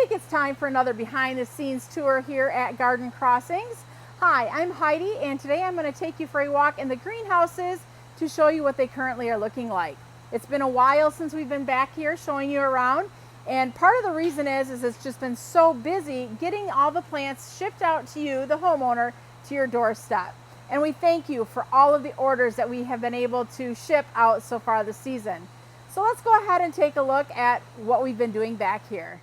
think it's time for another behind the scenes tour here at Garden Crossings. Hi, I'm Heidi, and today I'm going to take you for a walk in the greenhouses to show you what they currently are looking like. It's been a while since we've been back here showing you around, and part of the reason is it's just been so busy getting all the plants shipped out to you, the homeowner, to your doorstep. And we thank you for all of the orders that we have been able to ship out so far this season. So let's go ahead and take a look at what we've been doing back here.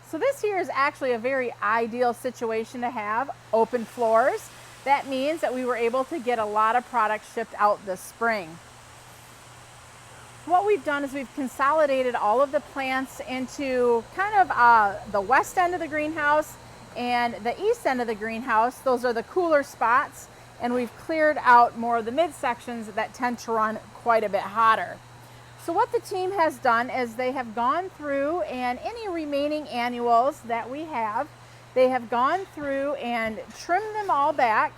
So this here is actually a very ideal situation to have, open floors. That means that we were able to get a lot of products shipped out this spring. What we've done is we've consolidated all of the plants into kind of the west end of the greenhouse and the east end of the greenhouse. Those are the cooler spots, and we've cleared out more of the midsections that tend to run quite a bit hotter. So what the team has done is they have gone through, and any remaining annuals that we have, they have gone through and trimmed them all back,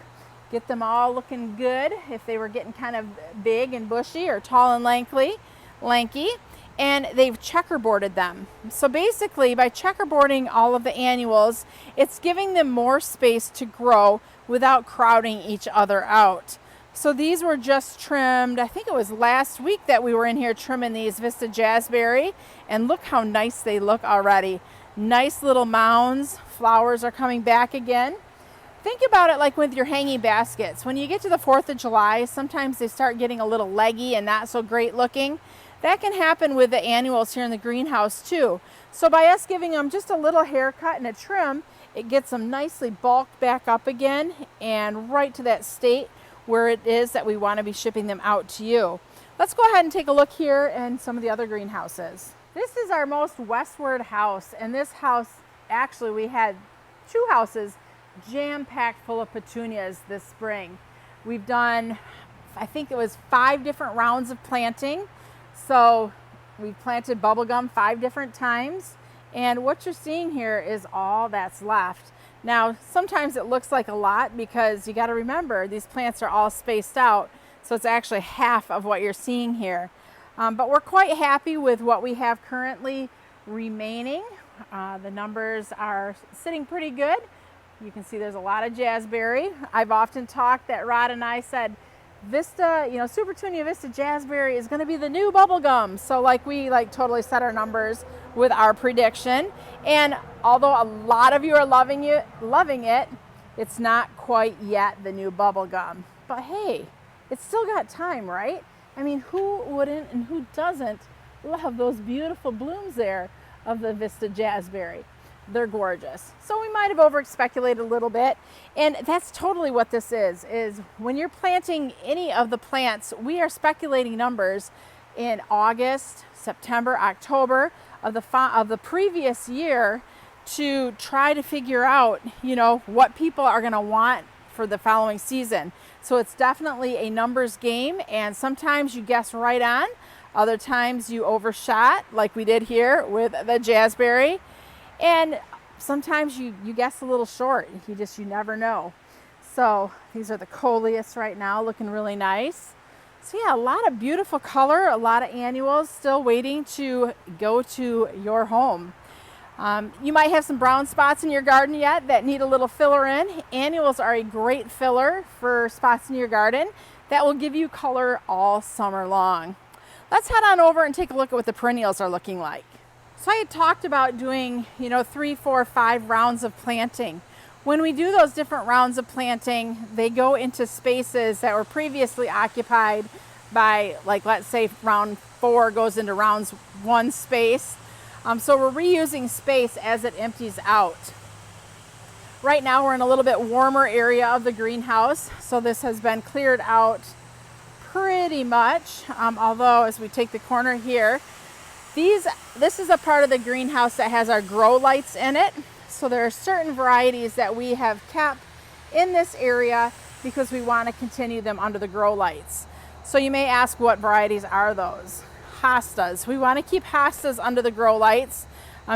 get them all looking good if they were getting kind of big and bushy or tall and lanky, and they've checkerboarded them. So basically, by checkerboarding all of the annuals, it's giving them more space to grow without crowding each other out. So these were just trimmed, I think it was last week that we were in here trimming these Vista Jazzberry, and look how nice they look already. Nice little mounds, flowers are coming back again. Think about it like with your hanging baskets. When you get to the 4th of July, sometimes they start getting a little leggy and not so great looking. That can happen with the annuals here in the greenhouse too. So by us giving them just a little haircut and a trim, it gets them nicely bulked back up again and right to that state where it is that we want to be shipping them out to you. Let's go ahead and take a look here in some of the other greenhouses. This is our most westward house, and this house, actually we had 2 houses jam-packed full of petunias this spring. We've done, I think it was 5 different rounds of planting. So we've planted bubblegum 5 different times, and what you're seeing here is all that's left. Now, sometimes it looks like a lot because you got to remember these plants are all spaced out, so it's actually half of what you're seeing here. But we're quite happy with what we have currently remaining. The numbers are sitting pretty good. You can see there's a lot of jazzberry. I've often talked that Rod and I said Vista, Super Tunia Vista Jazzberry is going to be the new bubblegum. So we totally set our numbers with our prediction. And although a lot of you are loving it, it's not quite yet the new bubblegum. But hey, it's still got time, right? I mean, who wouldn't and who doesn't love those beautiful blooms there of the Vista Jazzberry? They're gorgeous. So we might have over-speculated a little bit, and that's totally what this is when you're planting any of the plants, we are speculating numbers in August, September, October of the previous year to try to figure out, what people are going to want for the following season. So it's definitely a numbers game, and sometimes you guess right on, other times you overshot like we did here with the jazzberry. And sometimes you guess a little short. You never know. So these are the coleus right now, looking really nice. So yeah, a lot of beautiful color, a lot of annuals still waiting to go to your home. You might have some brown spots in your garden yet that need a little filler in. Annuals are a great filler for spots in your garden that will give you color all summer long. Let's head on over and take a look at what the perennials are looking like. So I had talked about doing, 3, 4, 5 rounds of planting. When we do those different rounds of planting, they go into spaces that were previously occupied by, let's say round 4 goes into rounds 1 space. So we're reusing space as it empties out. Right now we're in a little bit warmer area of the greenhouse, so this has been cleared out pretty much. Although as we take the corner here, this is a part of the greenhouse that has our grow lights in it. So there are certain varieties that we have kept in this area because we want to continue them under the grow lights. So you may ask, what varieties are those? Hostas. We want to keep hostas under the grow lights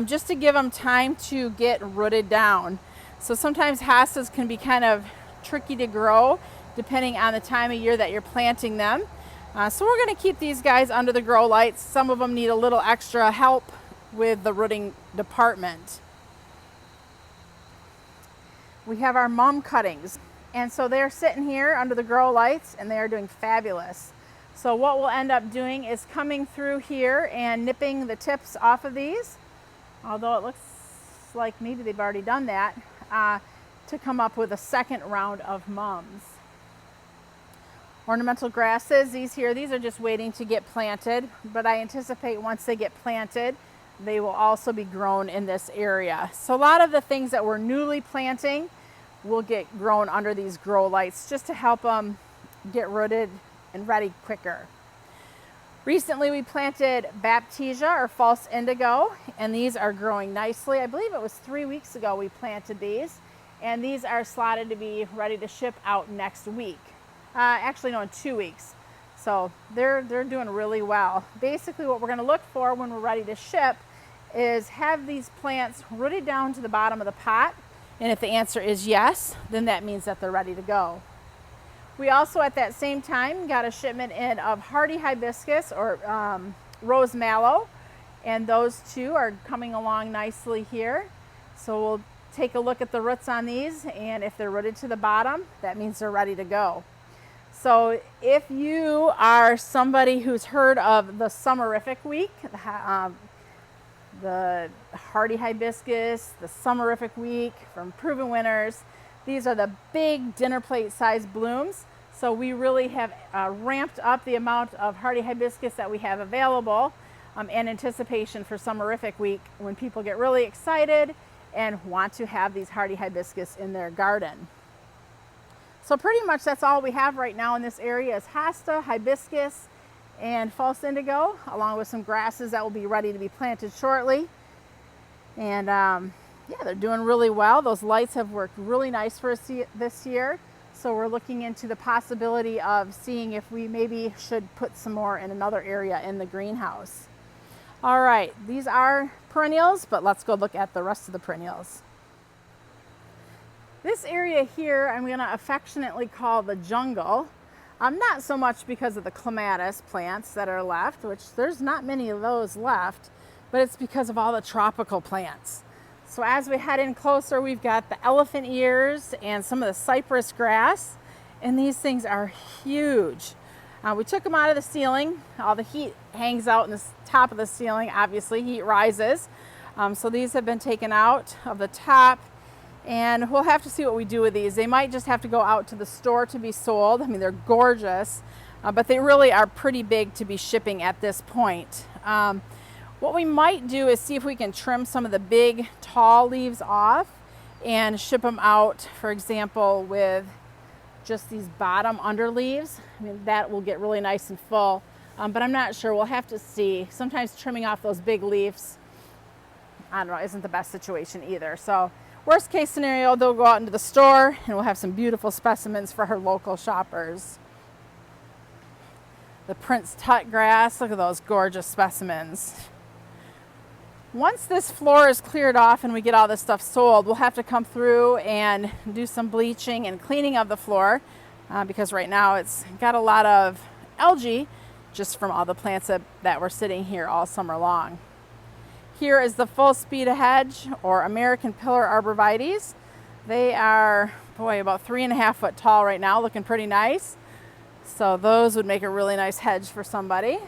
just to give them time to get rooted down. So sometimes hostas can be kind of tricky to grow depending on the time of year that you're planting them. So we're going to keep these guys under the grow lights. Some of them need a little extra help with the rooting department. we have our mum cuttings. And so they're sitting here under the grow lights and they are doing fabulous. So what we'll end up doing is coming through here and nipping the tips off of these, although it looks like maybe they've already done that, to come up with a second round of mums. Ornamental grasses, these are just waiting to get planted, but I anticipate once they get planted, they will also be grown in this area. So a lot of the things that we're newly planting will get grown under these grow lights just to help them get rooted and ready quicker. Recently we planted Baptisia or false indigo, and these are growing nicely. I believe it was 3 weeks ago we planted these, and these are slotted to be ready to ship out next week. Actually, no, in 2 weeks. So they're doing really well. Basically what we're going to look for when we're ready to ship is have these plants rooted down to the bottom of the pot, and if the answer is yes, then that means that they're ready to go. We also at that same time got a shipment in of hardy hibiscus or rose mallow, and those two are coming along nicely here. So we'll take a look at the roots on these, and if they're rooted to the bottom, that means they're ready to go. So if you are somebody who's heard of the Summerific Week, the hardy hibiscus, the Summerific Week from Proven Winners, these are the big dinner plate sized blooms. So we really have ramped up the amount of hardy hibiscus that we have available in anticipation for Summerific Week, when people get really excited and want to have these hardy hibiscus in their garden. So pretty much that's all we have right now in this area is hosta, hibiscus, and false indigo, along with some grasses that will be ready to be planted shortly. And yeah, they're doing really well. Those lights have worked really nice for us this year. So we're looking into the possibility of seeing if we maybe should put some more in another area in the greenhouse. All right, these are perennials, but let's go look at the rest of the perennials. This area here I'm going to affectionately call the jungle. Not so much because of the clematis plants that are left, which there's not many of those left, but it's because of all the tropical plants. So as we head in closer, we've got the elephant ears and some of the cypress grass, and these things are huge. We took them out of the ceiling. All the heat hangs out in the top of the ceiling. Obviously, heat rises. So these have been taken out of the top, and we'll have to see what we do with these. They might just have to go out to the store to be sold. I mean, they're gorgeous, but they really are pretty big to be shipping at this point. What we might do is see if we can trim some of the big, tall leaves off and ship them out, for example, with just these bottom under leaves. I mean, that will get really nice and full, but I'm not sure. We'll have to see. Sometimes trimming off those big leaves, I don't know, isn't the best situation either. So worst case scenario, they'll go out into the store and we'll have some beautiful specimens for her local shoppers. The Prince Tut grass, look at those gorgeous specimens. Once this floor is cleared off and we get all this stuff sold, we'll have to come through and do some bleaching and cleaning of the floor because right now it's got a lot of algae just from all the plants that were sitting here all summer long. Here is the full speed hedge or American pillar arborvitaes. They are, boy, about 3.5 foot tall right now, looking pretty nice. So those would make a really nice hedge for somebody.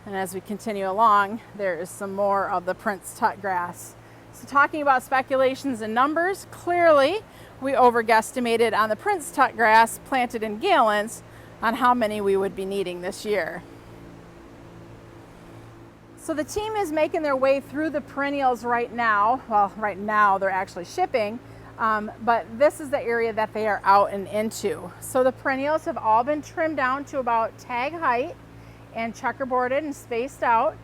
And as we continue along, there is some more of the Prince Tut grass. So talking about speculations and numbers, clearly we overguesstimated on the Prince Tut grass planted in gallons on how many we would be needing this year. So the team is making their way through the perennials right now. Well, right now they're actually shipping, but this is the area that they are out and into. So the perennials have all been trimmed down to about tag height and checkerboarded and spaced out,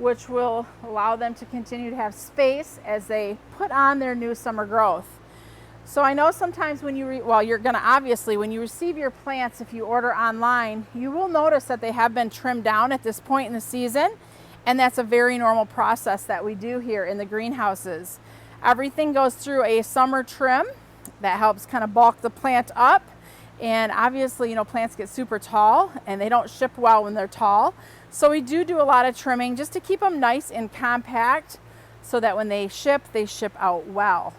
which will allow them to continue to have space as they put on their new summer growth. So I know sometimes when you're gonna obviously, when you receive your plants, if you order online, you will notice that they have been trimmed down at this point in the season, and that's a very normal process that we do here in the greenhouses. Everything goes through a summer trim that helps kind of bulk the plant up. And obviously, you know, plants get super tall and they don't ship well when they're tall. So we do a lot of trimming just to keep them nice and compact so that when they ship out well.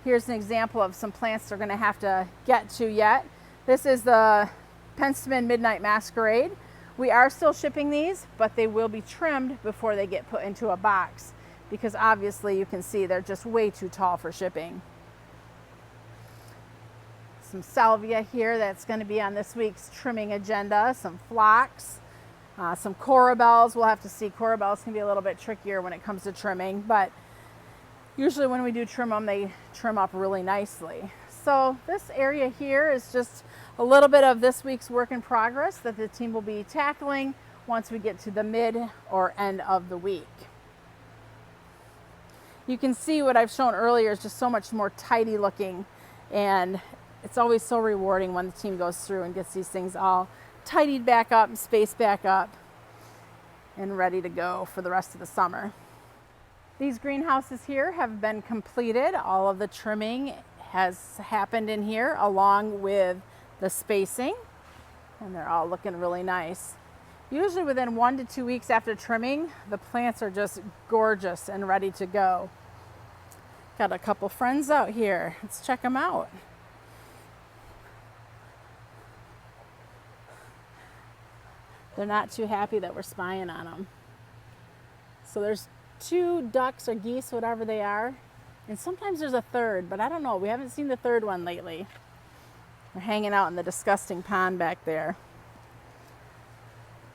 here's an example of some plants they're going to have to get to yet. This is the Penstemon Midnight Masquerade. We are still shipping these, but they will be trimmed before they get put into a box because obviously you can see they're just way too tall for shipping. Some salvia here that's going to be on this week's trimming agenda, some phlox, some corabels. We'll have to see. Corabels can be a little bit trickier when it comes to trimming, but usually when we do trim them, they trim up really nicely. So this area here is just a little bit of this week's work in progress that the team will be tackling once we get to the mid or end of the week. You can see what I've shown earlier is just so much more tidy looking, and it's always so rewarding when the team goes through and gets these things all tidied back up and spaced back up and ready to go for the rest of the summer. These greenhouses here have been completed. All of the trimming has happened in here along with the spacing, and they're all looking really nice. Usually within 1 to 2 weeks after trimming, the plants are just gorgeous and ready to go. Got a couple friends out here. Let's check them out. They're not too happy that we're spying on them. So there's 2 ducks or geese, whatever they are, and sometimes there's a third, but I don't know. We haven't seen the third one lately. They're hanging out in the disgusting pond back there.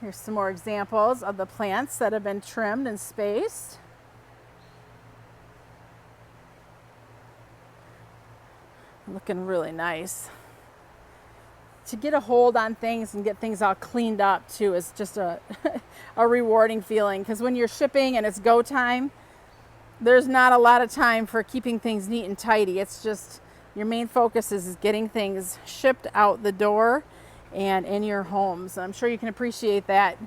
Here's some more examples of the plants that have been trimmed and spaced. Looking really nice. To get a hold on things and get things all cleaned up too is just a rewarding feeling, because when you're shipping and it's go time, there's not a lot of time for keeping things neat and tidy. It's just your main focus is getting things shipped out the door and in your homes. And I'm sure you can appreciate that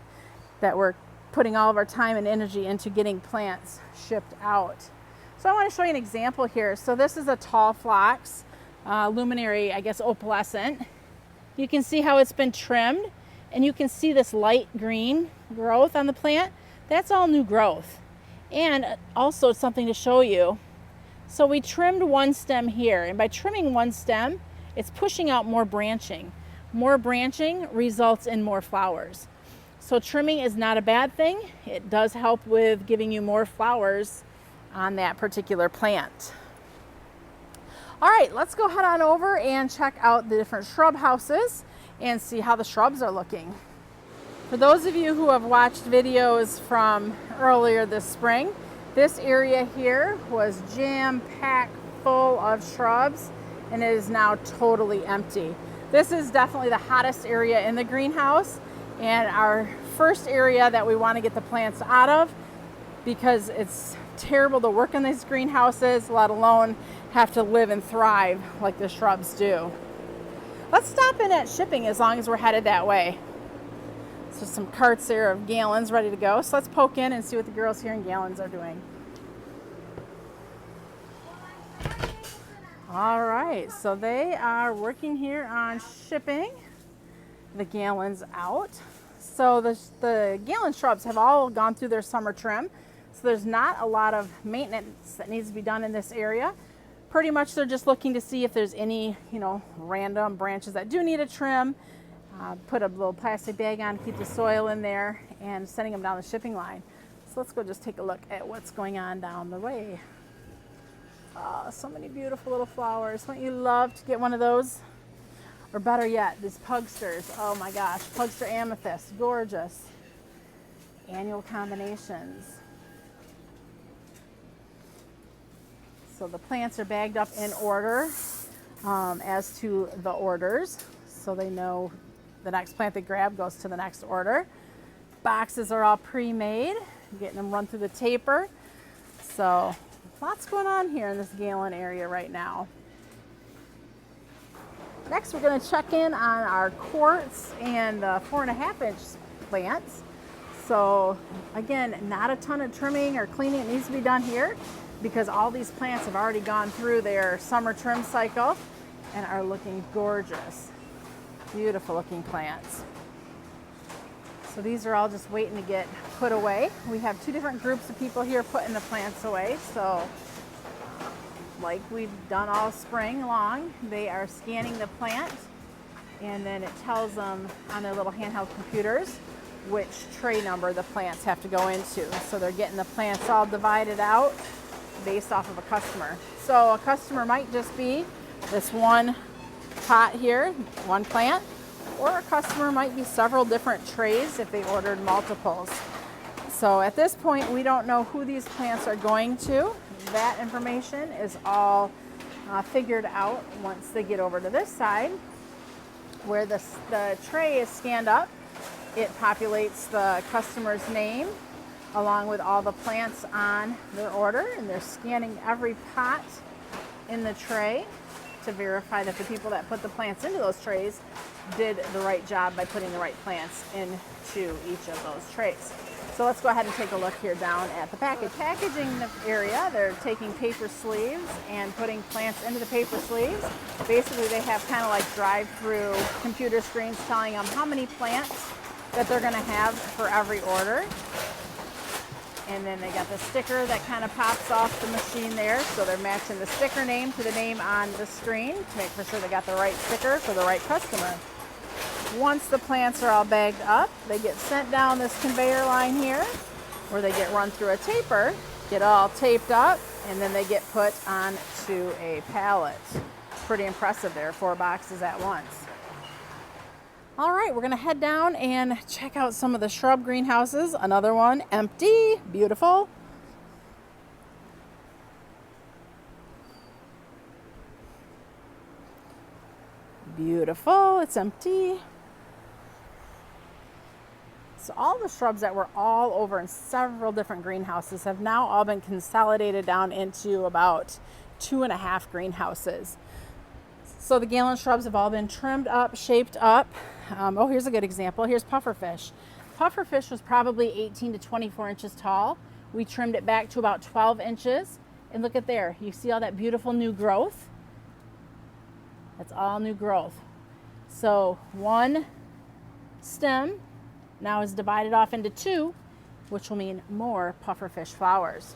we're putting all of our time and energy into getting plants shipped out. So I want to show you an example here. So this is a tall phlox, luminary, I guess opalescent. You can see how it's been trimmed, and you can see this light green growth on the plant. That's all new growth. And also something to show you. So we trimmed one stem here, and by trimming one stem, it's pushing out more branching. More branching results in more flowers. So trimming is not a bad thing. It does help with giving you more flowers on that particular plant. All right, let's go head on over and check out the different shrub houses and see how the shrubs are looking. For those of you who have watched videos from earlier this spring, this area here was jam-packed full of shrubs, and it is now totally empty. This is definitely the hottest area in the greenhouse, and our first area that we want to get the plants out of, because it's terrible to work in these greenhouses, let alone have to live and thrive like the shrubs do. Let's stop in at shipping as long as we're headed that way. So some carts there of gallons ready to go. So let's poke in and see what the girls here in gallons are doing. All right, so they are working here on shipping the gallons out. So the gallon shrubs have all gone through their summer trim. So there's not a lot of maintenance that needs to be done in this area. Pretty much they're just looking to see if there's any, random branches that do need a trim. Put a little plastic bag on, keep the soil in there, and sending them down the shipping line. So let's go just take a look at what's going on down the way. Oh, so many beautiful little flowers. Wouldn't you love to get one of those? Or better yet, these pugsters. Oh my gosh, pugster amethyst, gorgeous. Annual combinations. So the plants are bagged up in order as to the orders, so they know the next plant they grab goes to the next order. Boxes are all pre-made, getting them run through the taper. So lots going on here in this gallon area right now. Next, we're going to check in on our quartz and 4.5-inch plants. So again, not a ton of trimming or cleaning that needs to be done here, because all these plants have already gone through their summer trim cycle and are looking gorgeous. Beautiful looking plants. So these are all just waiting to get put away. We have 2 different groups of people here putting the plants away. So like we've done all spring long. They are scanning the plant, and then it tells them on their little handheld computers which tray number the plants have to go into. So they're getting the plants all divided out based off of a customer. So a customer might just be this one pot here, one plant, or a customer might be several different trays if they ordered multiples. So at this point, we don't know who these plants are going to. That information is all figured out once they get over to this side, where the tray is scanned up. It populates the customer's name along with all the plants on their order, and they're scanning every pot in the tray to verify that the people that put the plants into those trays did the right job by putting the right plants into each of those trays. So let's go ahead and take a look here down at the packaging area. They're taking paper sleeves and putting plants into the paper sleeves. Basically, they have kind of like drive-through computer screens telling them how many plants that they're going to have for every order. And then they got the sticker that kind of pops off the machine there. So they're matching the sticker name to the name on the screen to make sure they got the right sticker for the right customer. Once the plants are all bagged up, they get sent down this conveyor line here, where they get run through a taper, get all taped up, and then they get put onto a pallet. Pretty impressive there, 4 boxes at once. All right, we're gonna head down and check out some of the shrub greenhouses. Another one empty, beautiful. Beautiful, it's empty. So all the shrubs that were all over in several different greenhouses have now all been consolidated down into about 2.5 greenhouses. So the gallon shrubs have all been trimmed up, shaped up. Oh, here's a good example. Here's pufferfish. Pufferfish was probably 18 to 24 inches tall. We trimmed it back to about 12 inches. And look at there. You see all that beautiful new growth? That's all new growth. So one stem now is divided off into 2, which will mean more pufferfish flowers.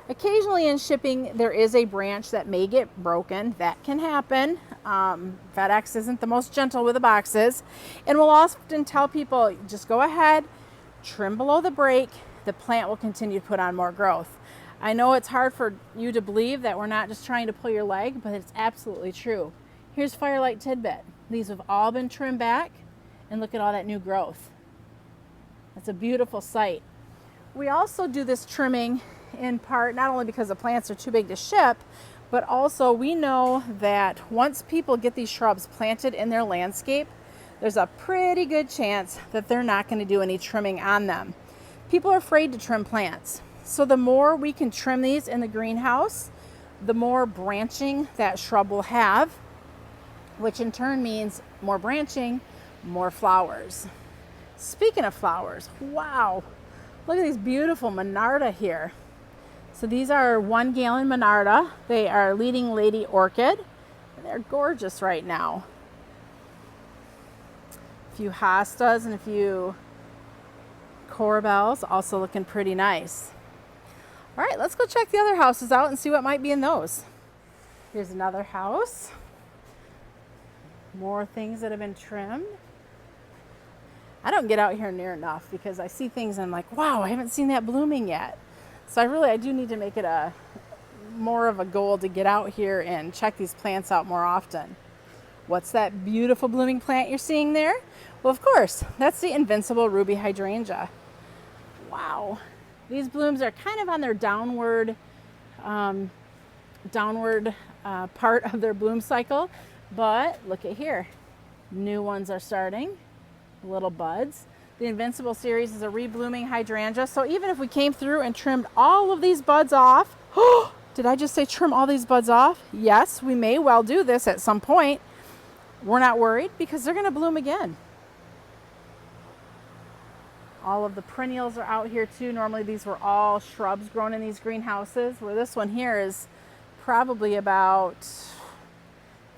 Occasionally in shipping, there is a branch that may get broken. That can happen. FedEx isn't the most gentle with the boxes. And we'll often tell people, just go ahead, trim below the break. The plant will continue to put on more growth. I know it's hard for you to believe that we're not just trying to pull your leg, but it's absolutely true. Here's Firelight Tidbit. These have all been trimmed back, and look at all that new growth. It's a beautiful sight. We also do this trimming in part not only because the plants are too big to ship, but also we know that once people get these shrubs planted in their landscape, there's a pretty good chance that they're not going to do any trimming on them. People are afraid to trim plants. So the more we can trim these in the greenhouse, the more branching that shrub will have, which in turn means more branching, more flowers. Speaking of flowers, wow, look at these beautiful Monarda here. So these are 1 gallon Monarda. They are leading lady orchid, and they're gorgeous right now. A few hostas and a few corbels, also looking pretty nice. All right, let's go check the other houses out and see what might be in those. Here's another house. More things that have been trimmed. I don't get out here near enough because I see things and I'm like, wow, I haven't seen that blooming yet. So I do need to make it a more of a goal to get out here and check these plants out more often. What's that beautiful blooming plant you're seeing there? Well, of course, that's the invincible ruby hydrangea. Wow. These blooms are kind of on their downward part of their bloom cycle, but look at here. New ones are starting. Little buds. The Invincible series is a reblooming hydrangea. So even if we came through and trimmed all of these buds off, did I just say trim all these buds off? Yes, we may well do this at some point. We're not worried because they're going to bloom again. All of the perennials are out here too. Normally these were all shrubs grown in these greenhouses, where this one here is probably about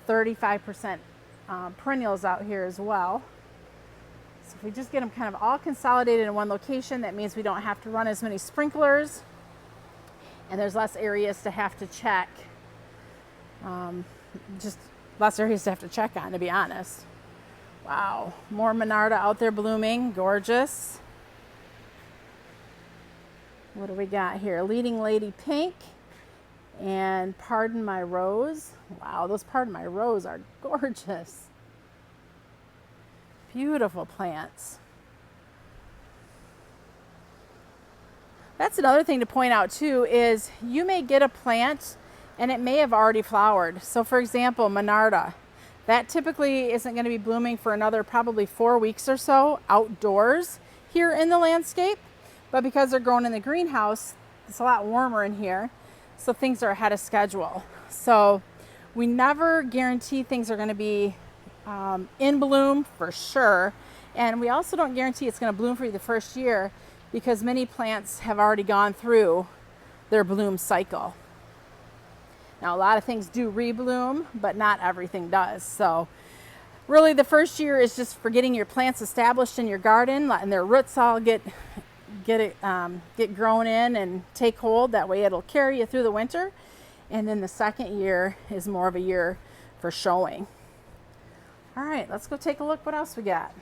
35% perennials out here as well. So if we just get them kind of all consolidated in one location, that means we don't have to run as many sprinklers, and there's less areas to have to check Just less areas to have to check on, to be honest. Wow, more Monarda out there blooming, gorgeous. What do we got here? Leading Lady Pink and Pardon My Rose. Wow, those Pardon My Rose are gorgeous. Beautiful plants. That's another thing to point out too, is you may get a plant and it may have already flowered. So for example, Monarda, that typically isn't going to be blooming for another probably 4 weeks or so outdoors here in the landscape. But because they're grown in the greenhouse, it's a lot warmer in here, so things are ahead of schedule. So we never guarantee things are going to be in bloom for sure. And we also don't guarantee it's going to bloom for you the first year, because many plants have already gone through their bloom cycle. Now, a lot of things do rebloom, but not everything does. So really the first year is just for getting your plants established in your garden, letting their roots all get grown in and take hold. That way it'll carry you through the winter. And then the second year is more of a year for showing. All right, let's go take a look what else we got.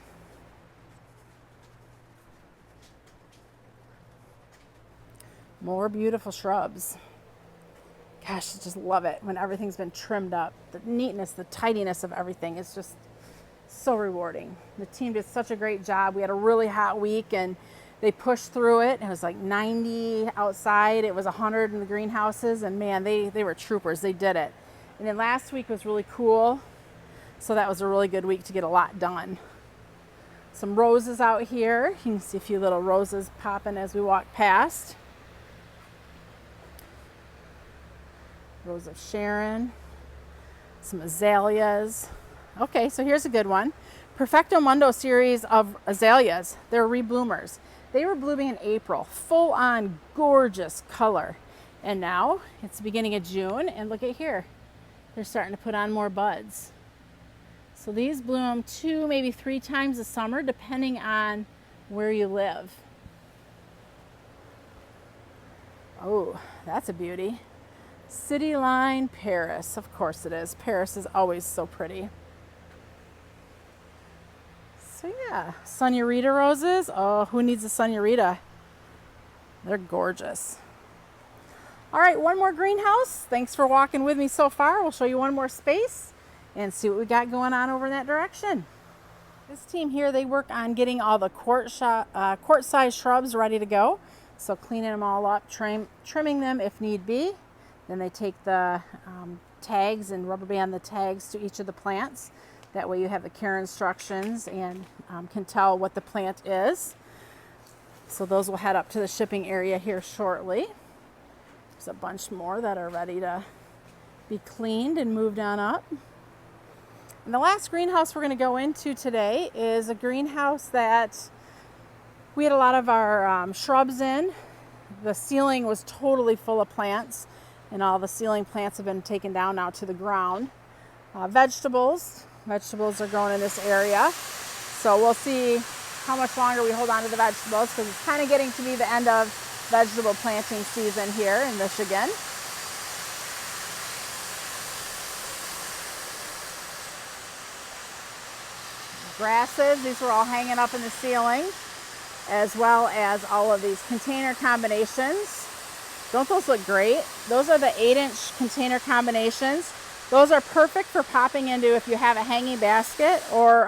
More beautiful shrubs. Gosh, I just love it when everything's been trimmed up. The neatness, the tidiness of everything is just so rewarding. The team did such a great job. We had a really hot week and they pushed through it. It was like 90 outside. It was 100 in the greenhouses, and man, they were troopers. They did it. And then last week was really cool. So that was a really good week to get a lot done. Some roses out here. You can see a few little roses popping as we walk past. Rose of Sharon, some azaleas. Okay, so here's a good one. Perfecto Mundo series of azaleas. They're rebloomers. They were blooming in April, full on gorgeous color. And now it's the beginning of June, and look at here. They're starting to put on more buds. So these bloom 2, maybe 3 times a summer, depending on where you live. Oh, that's a beauty. City Line Paris, of course it is. Paris is always so pretty. So yeah, Senorita roses. Oh, who needs a Senorita? They're gorgeous. All right, one more greenhouse. Thanks for walking with me so far. We'll show you one more space and see what we got going on over in that direction. This team here, they work on getting all the quart-size shrubs ready to go. So cleaning them all up, trimming them if need be. Then they take the tags and rubber band the tags to each of the plants. That way you have the care instructions and can tell what the plant is. So those will head up to the shipping area here shortly. There's a bunch more that are ready to be cleaned and moved on up. And the last greenhouse we're going to go into today is a greenhouse that we had a lot of our shrubs in. The ceiling was totally full of plants, and all the ceiling plants have been taken down now to the ground. Vegetables are growing in this area. So we'll see how much longer we hold on to the vegetables, because it's kind of getting to be the end of vegetable planting season here in Michigan. Grasses, these were all hanging up in the ceiling, as well as all of these container combinations. Don't those look great? Those are the 8-inch container combinations. Those are perfect for popping into if you have a hanging basket or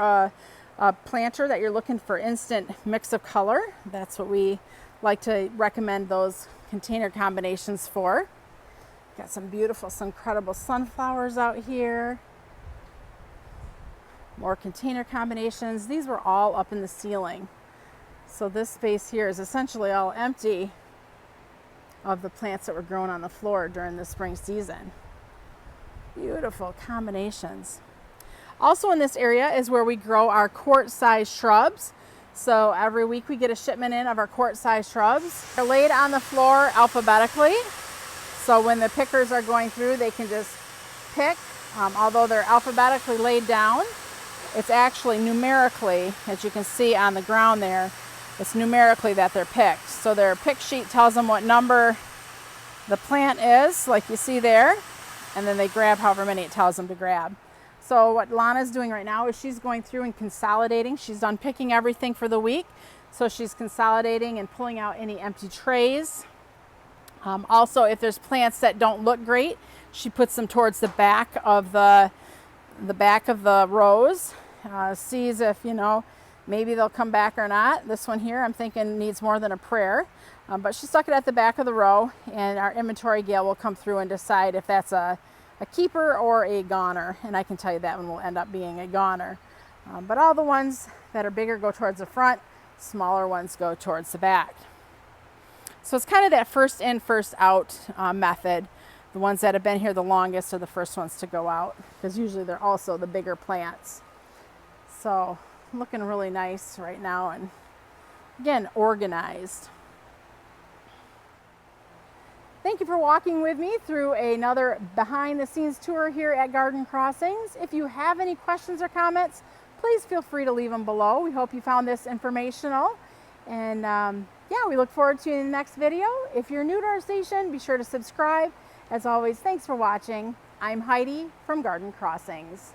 a planter that you're looking for instant mix of color. That's what we like to recommend those container combinations for. Got some beautiful, some incredible sunflowers out here. More container combinations. These were all up in the ceiling. So this space here is essentially all empty of the plants that were grown on the floor during the spring season. Beautiful combinations. Also in this area is where we grow our quart-sized shrubs. So every week we get a shipment in of our quart-sized shrubs. They're laid on the floor alphabetically. So when the pickers are going through, they can just pick. Although they're alphabetically laid down, it's actually numerically, as you can see on the ground there, it's numerically that they're picked. So their pick sheet tells them what number the plant is, like you see there. and then they grab however many it tells them to grab. So what Lana's doing right now is she's going through and consolidating. She's done picking everything for the week. So she's consolidating and pulling out any empty trays. Also, if there's plants that don't look great, she puts them towards the back of the rows. Sees if, you know, maybe they'll come back or not. This one here, I'm thinking needs more than a prayer. But she stuck it at the back of the row, and our inventory gal will come through and decide if that's a keeper or a goner. And I can tell you that one will end up being a goner. But all the ones that are bigger go towards the front, smaller ones go towards the back. So it's kind of that first in, first out method. The ones that have been here the longest are the first ones to go out, because usually they're also the bigger plants. So looking really nice right now, and again, organized. Thank you for walking with me through another behind the scenes tour here at Garden Crossings. If you have any questions or comments, please feel free to leave them below. We hope you found this informational. And yeah, we look forward to seeing you in the next video. If you're new to our station, be sure to subscribe. As always, thanks for watching. I'm Heidi from Garden Crossings.